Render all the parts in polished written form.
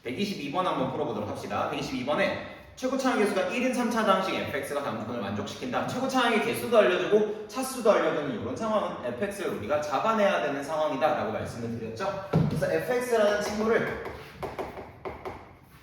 122번 한번 풀어보도록 합시다. 122번에 최고 차항 개수가 1인 3차 방식 fx가 다음 조건을 만족시킨다. 최고 차항의 개수도 알려주고 차수도 알려주는 이런 상황은 fx를 우리가 잡아내야 되는 상황이다 라고 말씀을 드렸죠. 그래서 fx라는 친구를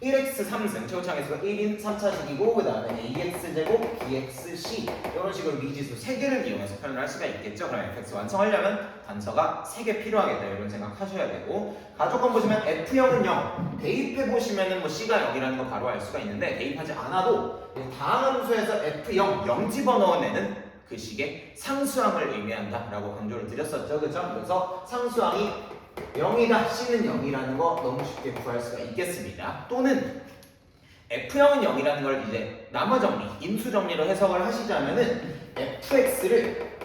1x 3승 최고 차항 개수가 1인 3차식이고 그 다음에 ax제곱 bxc 이런 식으로 미지수 3개를 이용해서 표현을 할 수가 있겠죠. 그럼 fx 완성하려면 단서가 3개 필요하겠다 이런 생각하셔야 되고, 가조건 보시면 f형은 0 대입해보시면 뭐 c가 0이라는 거 바로 알 수가 있는데 대입하지 않아도 다음 함수에서 f0 0 집어넣어내는 그 식의 상수항을 의미한다 라고 강조를 드렸었죠. 그죠? 그래서 상수항이 0이다, C는 0이라는 거 너무 쉽게 구할 수가 있겠습니다. 또는 F형은 0이라는 걸 이제 나머 정리, 인수 정리로 해석을 하시자면은 fx를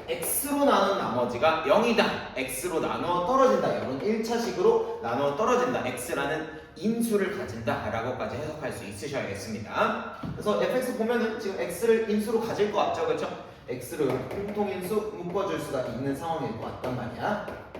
x로 나눈 나머지가 0이다, x로 나누어 떨어진다, 이런 1차식으로 나누어 떨어진다, x라는 인수를 가진다 라고까지 해석할 수 있으셔야겠습니다. 그래서 fx 보면은 지금 x를 인수로 가질 것 같죠? 그렇죠? x를 공통인수 묶어줄 수가 있는 상황일 것 같단 말이야.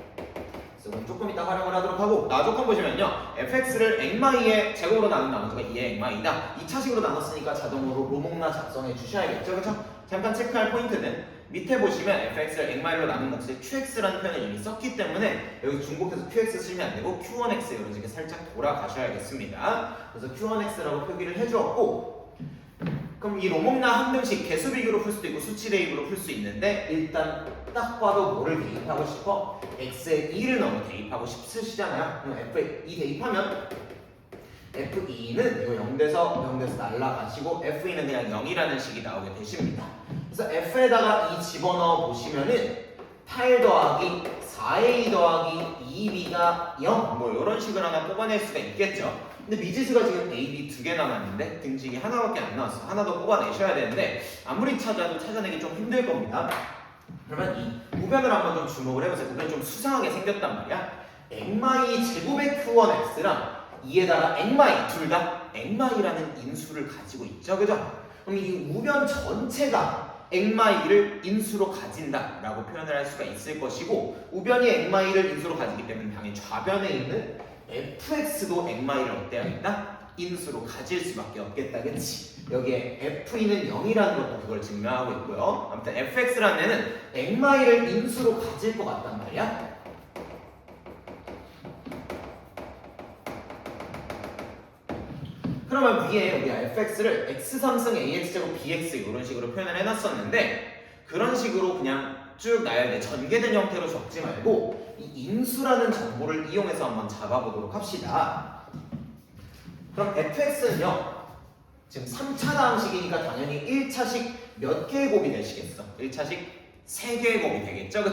그래서 조금 이따 활용을 하도록 하고, 나조건 보시면요 fx를 액마이의 제곱으로 나눈 나머지가 2의 액마이다. 2차식으로 나눴으니까 자동으로 로목나 작성해 주셔야겠죠. 그렇죠? 잠깐 체크할 포인트는 밑에 보시면 fx를 액마이로 나눈 몫을 qx라는 표현을 이미 썼기 때문에 여기 중복해서 qx 쓰시면 안 되고 q1x 이런 식으로 살짝 돌아가셔야겠습니다. 그래서 q1x라고 표기를 해주었고, 그럼 이 로목나 항등식 개수 비교로 풀 수도 있고 수치 대입으로 풀 수 있는데, 일단 딱 봐도 뭐를 대입하고 싶어? x에 2를 넣어 대입하고 싶으시잖아요. 그럼 f에 2 대입하면 f2는 이거 0에서 날라가시고 f2는 그냥 0이라는 식이 나오게 되십니다. 그래서 f에다가 2 집어넣어 보시면은 8 더하기 4a 더하기 2b가 0 뭐 이런 식을 하나 뽑아낼 수가 있겠죠. 근데 미지수가 지금 A, B 2개 남았는데 등식이 하나밖에 안 나왔어. 하나 더 뽑아내셔야 되는데 아무리 찾아도 찾아내기 좀 힘들 겁니다. 그러면 이 우변을 한번 좀 주목을 해보세요. 우변이 좀 수상하게 생겼단 말이야. 액마이 제곱의 Q1X랑 2에다가 액마이 둘 다 액마이라는 인수를 가지고 있죠. 그죠? 그럼 이 우변 전체가 액마이를 인수로 가진다라고 표현을 할 수가 있을 것이고, 우변이 액마이를 인수로 가지기 때문에 당연히 좌변에 있는 fx도 액마이를 어때야겠다? 인수로 가질 수밖에 없겠다. 그치? 여기에 f는 0이라는 것도 그걸 증명하고 있고요. 아무튼 fx라는 애는 액마이를 인수로 가질 것 같단 말이야. 그러면 위에 우리가 fx를 x3승 ax제곱 bx 이런 식으로 표현을 해놨었는데, 그런 식으로 그냥 쭉 나열돼 전개된 형태로 적지 말고 이 인수라는 정보를 이용해서 한번 잡아보도록 합시다. 그럼 fx는요 지금 3차 방식이니까 당연히 1차식 몇 개의 곱이 되시겠어? 1차식 3개의 곱이 되겠죠?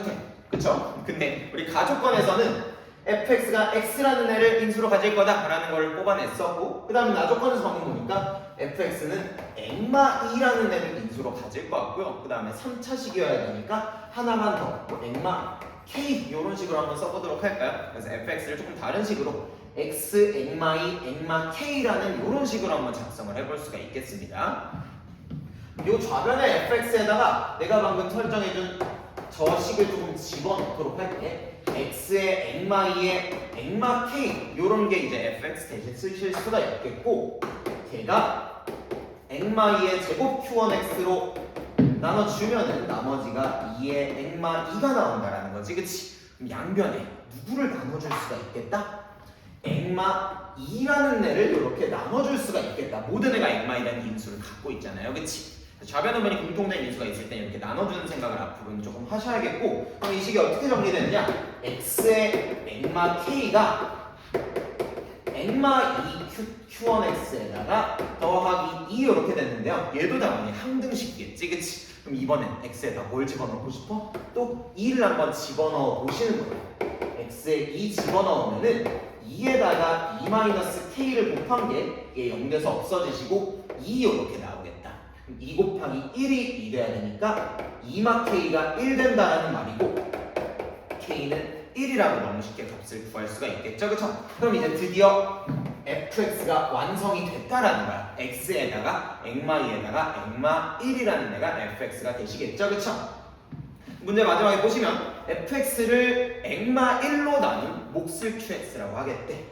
그쵸? 근데 우리 가조건에서는 fx가 x라는 애를 인수로 가질 거다라는 걸 뽑아냈었고, 그 다음에 나조건에서 방금 보니까 fx는 액마 2라는 애를 인수로 가질 것 같고요. 그 다음에 3차식이어야 되니까 하나만 더, 뭐 액마 k 이런 식으로 한번 써보도록 할까요? 그래서 fx를 조금 다른 식으로 x 액마 2 액마 k라는 이런 식으로 한번 작성을 해볼 수가 있겠습니다. 이 좌변의 fx에다가 내가 방금 설정해준 저 식을 조금 집어넣도록 할게. x의 액마 2의 액마 k 요런 게 이제 fx 대신 쓰실 수가 있겠고, 걔가 액마 2의 제곱 q1x로 나눠주면은 나머지가 2의 액마 2가 나온다라는 거지. 그치? 그럼 양변에 누구를 나눠줄 수가 있겠다? 액마 2라는 애를 이렇게 나눠줄 수가 있겠다. 모든 애가 액마 2라는 인수를 갖고 있잖아요. 그치? 좌변 우변이 공통된 인수가 있을 때 이렇게 나눠주는 생각을 앞으로는 조금 하셔야겠고, 그럼 이 식이 어떻게 정리되느냐? x의 액마 k가 액마 2 q1x에다가 더하기 2 이렇게 됐는데요. 얘도 당연히 항등식이겠지, 그치? 그럼 이번엔 x에다 뭘 집어넣고 싶어? 또 2를 한번 집어넣어 보시는 거예요. x에 2 집어넣으면은 2에다가 2-k를 곱한 게 얘 0돼서 없어지시고 2 이렇게 나오겠다. 2 곱하기 1이 2돼야 되니까 2-k가 1 된다라는 말이고, k는 1이라고 너무 쉽게 값을 구할 수가 있겠죠. 그쵸? 그럼 이제 드디어 fx가 완성이 됐다라는 거야. x에다가 액마 2에다가 액마 1이라는 애가 fx가 되시겠죠. 그쵸? 문제 마지막에 보시면 fx를 액마 1로 나눈 몫을 qx라고 하겠대.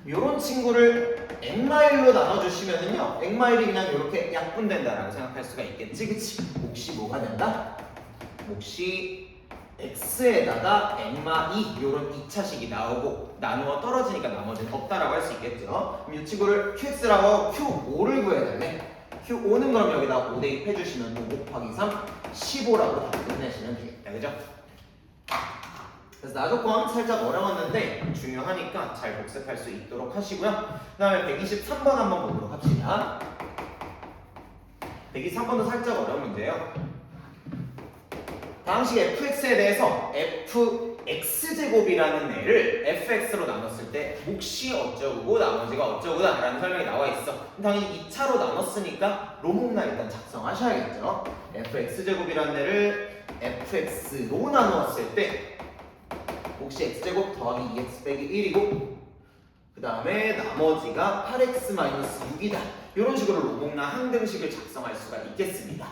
이런 친구를 N마일로 나눠주시면은요, N마일이 그냥 이렇게 약분된다라고 생각할 수가 있겠지, 그치? 몫이 뭐가 된다? 몫이 x에다가 n마 2 이런 2차식이 나오고 나누어 떨어지니까 나머지는 없다라고 할 수 있겠죠. 그럼 이 친구를 qx라고 q5를 구해달래. q5는 그럼 여기다 5 대입해 주시면 5 곱하기 3 15라고 답을 끝내시면 되겠다. 그죠? 그래서 나조건 살짝 어려웠는데 중요하니까 잘 복습할 수 있도록 하시고요. 그 다음에 123번 한번 보도록 합시다. 123번도 살짝 어려운 문제예요. 당시 fx에 대해서 fx제곱이라는 애를 fx로 나눴을 때 몫이 어쩌고 나머지가 어쩌고다 라는 설명이 나와 있어. 당연히 2차로 나눴으니까 로목나 일단 작성하셔야겠죠. fx제곱이라는 애를 fx로 나누었을 때 몫이 x제곱 더하기 2x 빼기 1이고 그 다음에 나머지가 8x-6이다. 이런 식으로 로목나 항등식을 작성할 수가 있겠습니다.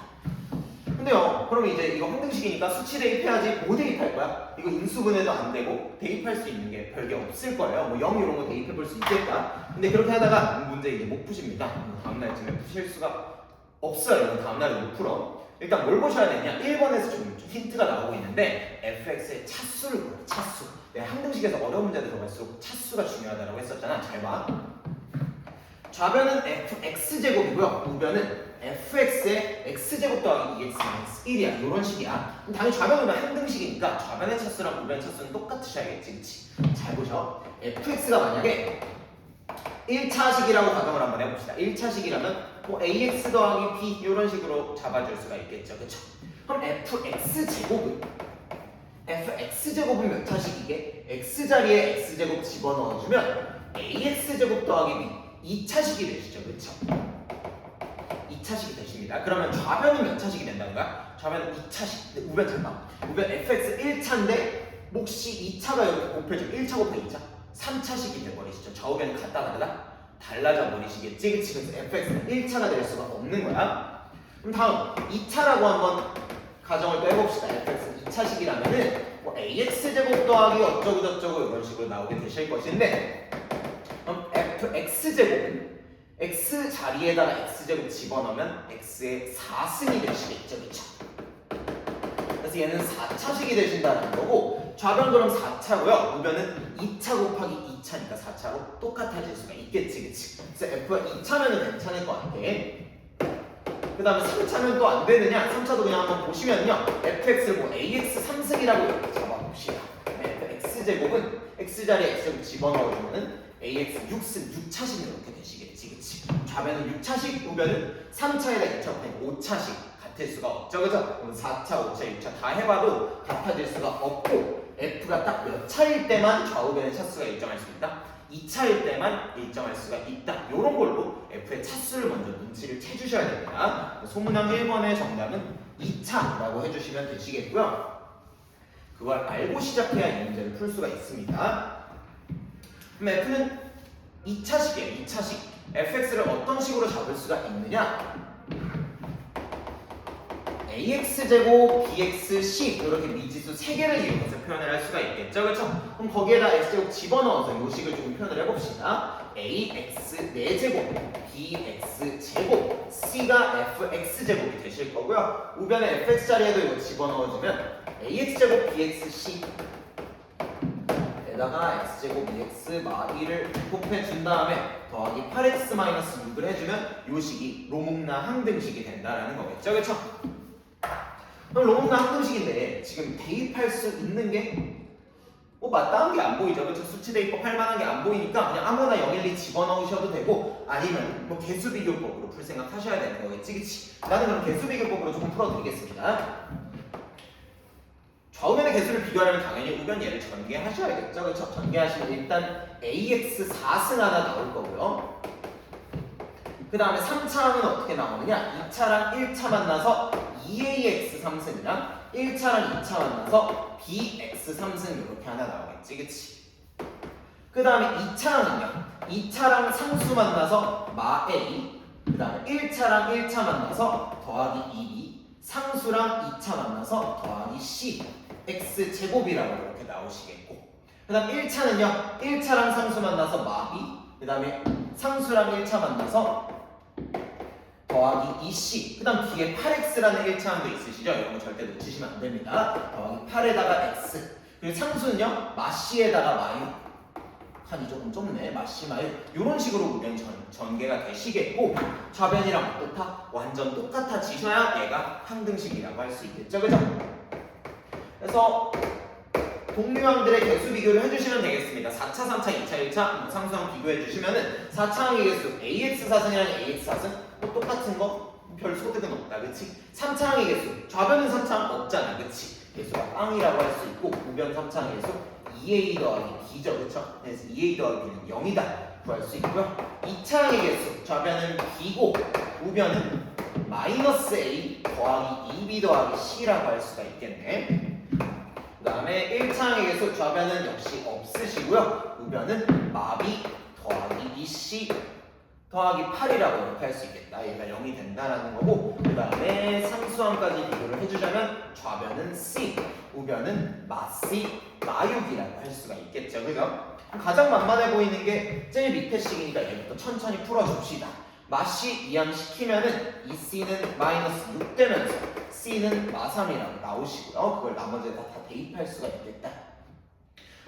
근데요, 그럼 이제 이거 항등식이니까 수치 대입해야지. 뭐 대입할 거야? 이거 인수분해도 안 되고 대입할 수 있는 게 별게 없을 거예요. 뭐 0 이런 거 대입해 볼 수 있겠다. 근데 그렇게 하다가 문제 이제 못 푸십니다. 다음날쯤에 푸실 수가 없어요. 다음날에 못 풀어. 일단 뭘 보셔야 되냐? 1번에서 좀 힌트가 나오고 있는데 fx의 차수를 보여. 차수. 내가 항등식에서 어려운 문제 들어갈수록 차수가 중요하다고 했었잖아. 잘 봐. 좌변은 fx제곱이고요. 우변은 fx의 x제곱 더하기 2x-1이야. 이런 식이야. 그럼 당연히 좌변은 항등식이니까 좌변의 차수랑 우변의 차수는 똑같으셔야겠지. 그치? 잘 보셔. fx가 만약에 1차식이라고 가정을 한번 해봅시다. 1차식이라면 뭐 ax 더하기 b 이런 식으로 잡아줄 수가 있겠죠. 그쵸? 그럼 fx제곱은 몇 차식이게? x자리에 x제곱 집어넣어주면 ax제곱 더하기 b 2차식이 되시죠. 그쵸? 2차식이 되십니다. 그러면 좌변은 몇 차식이 된다는 거야? 좌변은 2차식. 우변 잠깐. 우변 fx 1차인데 몫이 2차가 이렇게 곱해지면 1차 곱해 2차 3차식이 돼버리시죠. 좌우변이 같다 다르다? 달라져 버리시겠지. 그치? 그래서 fx는 1차가 될 수가 없는 거야. 그럼 다음 2차라고 한번 가정을 또 해봅시다. fx는 2차식이라면은 뭐 ax제곱 더하기 어쩌고 저쩌고 이런 식으로 나오게 되실 것인데 그럼 fx제곱은 x 자리에다가 x제곱 집어넣으면 x의 4승이 되시겠죠. 그쵸? 그래서 얘는 4차식이 되신다는 거고 좌변 그럼 4차고요. 우변은 2차 곱하기 2차니까 4차로 똑같아질 수가 있겠지. 그치? 그래서 f가 2차면은 괜찮을 것 같아. 그 다음에 3차면 또 안 되느냐? 3차도 그냥 한번 보시면요. fx를 뭐 ax 3승이라고 이렇게 잡아봅시다. x제곱은 x자리에 x제곱 집어넣어주면은 ax 6승 6차식 이렇게 되시겠지. 그치? 좌변은 6차식, 우변은 3차에다 2차 곱하면 5차식 같을 수가 없죠. 그죠? 그럼 4차, 5차, 6차 다 해봐도 같아질 수가 없고 f가 딱 몇 차일 때만 좌우변의 차수가 일정할 수 있다? 2차일 때만 일정할 수가 있다. 이런 걸로 f의 차수를 먼저 눈치를 채주셔야 됩니다. 소문항 1번의 정답은 2차라고 해주시면 되시겠고요. 그걸 알고 시작해야 이 문제를 풀 수가 있습니다. 그럼 f는 2차식이에요. 2차식. fx를 어떤 식으로 잡을 수가 있느냐? ax제곱, bxc 이렇게 미지수 3개를 이용해서 표현을 할 수가 있겠죠. 그렇죠? 그럼 거기에다 x제곱 집어넣어서 이 식을 좀 표현을 해봅시다. ax 4제곱, bx제곱, c가 fx제곱이 되실 거고요. 우변에 fx 자리에도 이거 집어넣어주면 ax제곱, bxc 에다가 x제곱 2x 마1을 곱해준 다음에 더하기 8x-6을 해주면 이 식이 로목나 항등식이 된다는 거겠죠. 그렇죠? 그럼 로목나 항등식인데 지금 대입할 수 있는 게 마땅한 게 안 보이죠. 그렇죠? 수치 대입법 할 만한 게 안 보이니까 그냥 아무거나 0, 1, 2 집어넣으셔도 되고 아니면 뭐 개수비교법으로 풀 생각 하셔야 되는 거겠지. 그치? 나는 그럼 개수비교법으로 조금 풀어드리겠습니다. 좌우변의 개수를 비교하려면 당연히 우변 얘를 전개하셔야겠죠. 그렇죠? 전개하시면 일단 ax 4승 하나 나올 거고요. 그 다음에 3차는 어떻게 나오느냐? 2차랑 1차 만나서 2ax 3승이랑 1차랑 2차 만나서 bx 3승 이렇게 하나 나오겠지. 그치? 그 다음에 2차랑은요? 2차랑 상수 만나서 마 a 그 다음에 1차랑 1차 만나서 더하기 2b 상수랑 2차 만나서 더하기 c x제곱이라고 이렇게 나오시겠고 그 다음 1차는요 1차랑 상수 만나서 마비, 그 다음에 상수랑 1차 만나서 더하기 2c, 그 다음 뒤에 8x라는 1차함도 있으시죠? 이런 거 절대 놓치시면 안 됩니다. 더하기 8에다가 x, 그리고 상수는요 마씨에다가 마유, 칸이 조금 좁네, 마씨 마유, 이런 식으로 우변 전개가 되시겠고, 좌변이랑 어떻다? 완전 똑같아지셔야 얘가 항등식이라고 할 수 있겠죠, 그죠? 그래서 동류항들의 개수 비교를 해주시면 되겠습니다. 4차, 3차, 2차, 1차 상수항 비교해주시면은 4차항의 개수 AX4승이랑 AX4승 뭐 똑같은 거? 별 소득은 없다, 그치? 3차항의 개수, 좌변은 3차항 없잖아, 그치? 개수가 빵이라고 할 수 있고, 우변 3차항의 개수 2A 더하기 B죠, 그쵸? 그래서 2A 더하기 B는 0이다 구할 수 있고요. 2차항의 개수, 좌변은 B고 우변은 마이너스 A 더하기 2B 더하기 C라고 할 수가 있겠네. 그 다음에 1차항의 개수, 좌변은 역시 없으시고요. 우변은 마비 더하기 2C 더하기 8이라고 이렇게 할 수 있겠다. 얘가 0이 된다라는 거고, 그 다음에 상수항까지 비교를 해주자면 좌변은 C, 우변은 마C, 마육이라고 할 수가 있겠죠, 그죠? 가장 만만해 보이는 게 제일 밑에 식이니까 얘부터 천천히 풀어줍시다. 마씨 이항시키면은 이 C는 마이너스 6 되면서 C는 마3이라고 나오시고요. 그걸 나머지에다 다 대입할 수가 있겠다.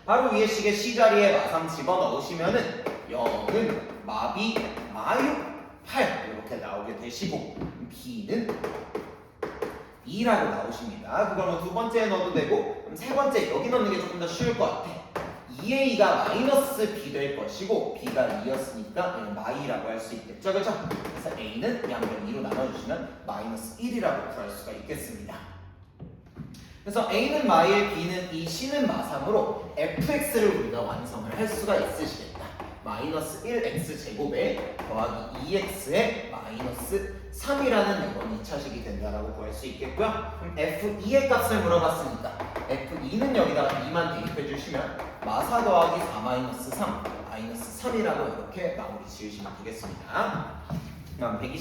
바로 위에 식의 C 자리에 마3 집어넣으시면은 0은 마비 마육 8 이렇게 나오게 되시고, B는 2라고 나오십니다. 그걸 뭐 두 번째에 넣어도 되고, 그럼 세 번째 여기 넣는 게 조금 더 쉬울 것 같아. 2A가 마이너스 B 될 것이고 B가 2였으니까 마이라고 할 수 있겠죠, 그죠? 그래서 A는 양변 2로 나눠주시면 마이너스 1이라고 구할 수가 있겠습니다. 그래서 A는 마일, B는 2, C는 마3으로 fx를 우리가 완성을 할 수가 있으시겠다. 마이너스 1x 제곱에 더하기 2x에 마이너스 3이라는 이번 2차식이 된다라고 구할 수 있겠고요. 그럼 f2의 값을 물어봤으니까 f2는 여기다가 2만 대입해 주시면 마4 더하기 4 마이너스 3 마이너스 3이라고 이렇게 마무리 지으시면 되겠습니다. 다음